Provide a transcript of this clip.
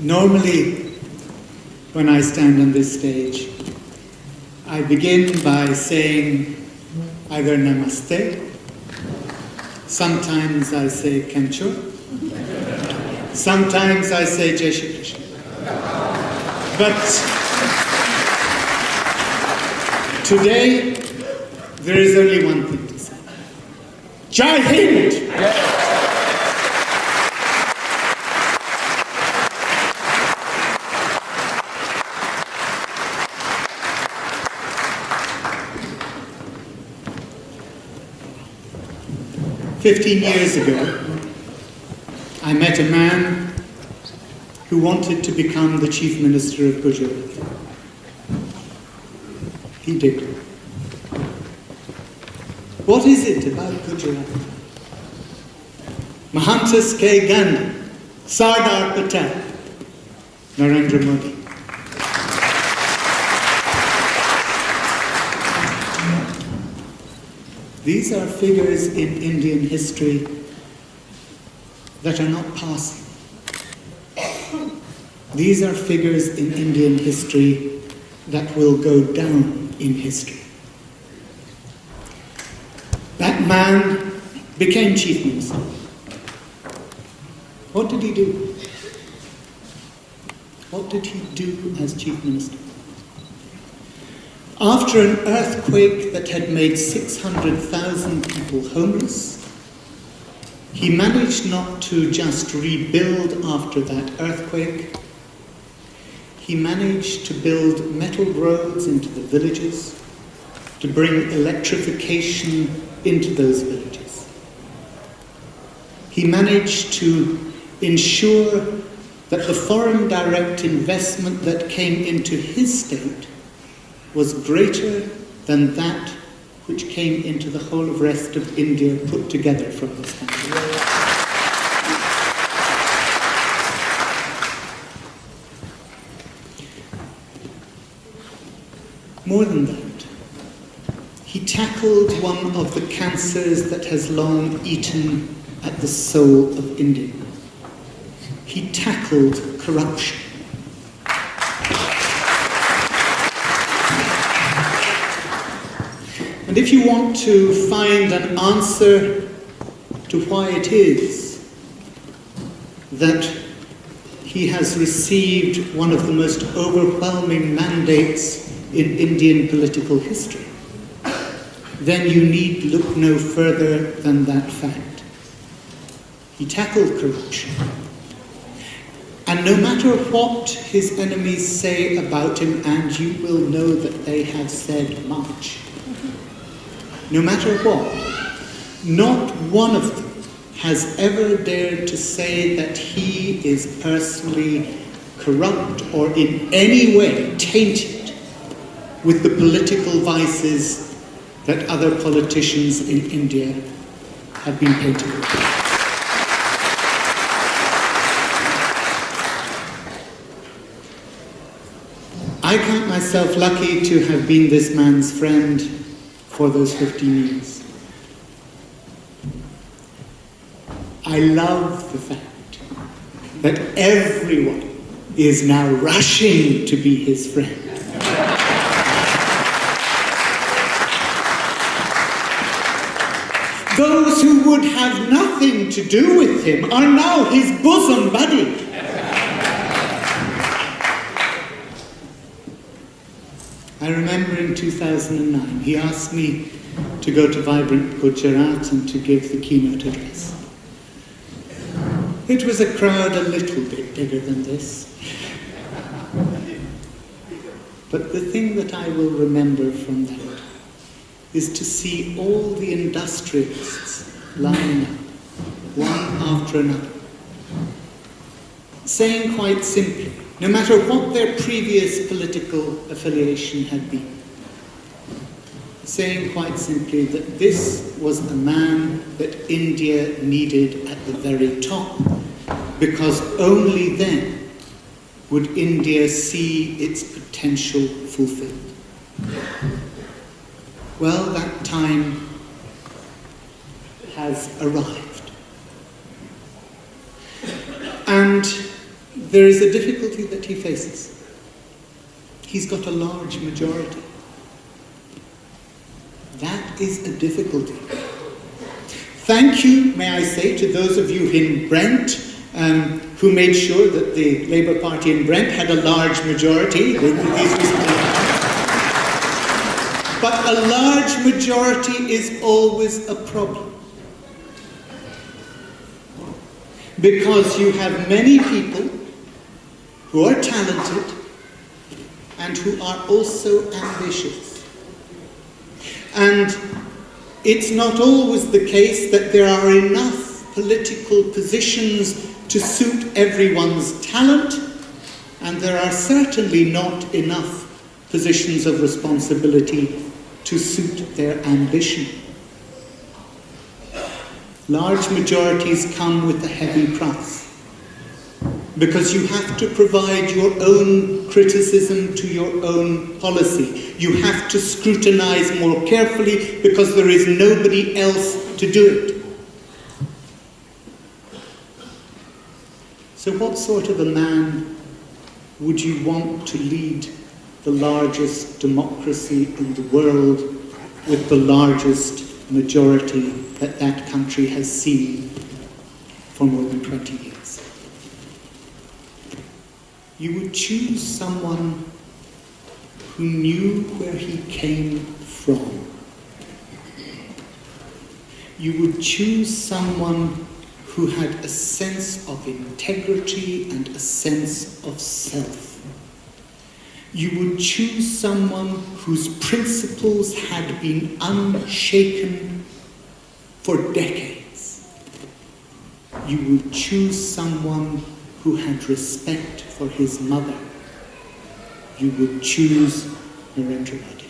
Normally, when I stand on this stage, I begin by saying either namaste, sometimes I say kencho, sometimes I say Jai Shri Krishna. But today, there is only one thing to say. Jai Hind! 15 years ago, I met a man who wanted to become the Chief Minister of Gujarat. He did. What is it about Gujarat? Mahantas K. Gandhi, Sardar Patel, Narendra Modi. These are figures in Indian history that are not passing. These are figures in Indian history that will go down in history. That man became Chief Minister. What did he do? What did he do as Chief Minister? After an earthquake that had made 600,000 people homeless, he managed not to just rebuild after that earthquake, he managed to build metal roads into the villages, to bring electrification into those villages. He managed to ensure that the foreign direct investment that came into his state was greater than that which came into the whole of rest of India put together from this country. More than that, he tackled one of the cancers that has long eaten at the soul of India. He tackled corruption. And if you want to find an answer to why it is that he has received one of the most overwhelming mandates in Indian political history, then you need look no further than that fact. He tackled corruption. And no matter what his enemies say about him, and you will know that they have said much, no matter what, not one of them has ever dared to say that he is personally corrupt or in any way tainted with the political vices that other politicians in India have been painted with. I count myself lucky to have been this man's friend for those 15 years. I love the fact that everyone is now rushing to be his friend. Those who would have nothing to do with him are now his bosom buddy. I remember in 2009, he asked me to go to Vibrant Gujarat and to give the keynote address. It was a crowd a little bit bigger than this. But the thing that I will remember from that is to see all the industrialists lining up, one after another, saying quite simply, no matter what their previous political affiliation had been, saying quite simply that this was a man that India needed at the very top, because only then would India see its potential fulfilled. Well, that time has arrived. And there is a difficulty that he faces. He's got a large majority. That is a difficulty. Thank you, may I say, to those of you in Brent who made sure that the Labour Party in Brent had a large majority in these recent elections. But a large majority is always a problem. Because you have many people who are talented and who are also ambitious. And it's not always the case that there are enough political positions to suit everyone's talent, and there are certainly not enough positions of responsibility to suit their ambition. Large majorities come with a heavy price, because you have to provide your own criticism to your own policy. You have to scrutinize more carefully because there is nobody else to do it. So what sort of a man would you want to lead the largest democracy in the world with the largest majority that that country has seen for more than 20 years? You would choose someone who knew where he came from. You would choose someone who had a sense of integrity and a sense of self. You would choose someone whose principles had been unshaken for decades. You would choose someone who had respect for his mother. You would choose Narendra Modi.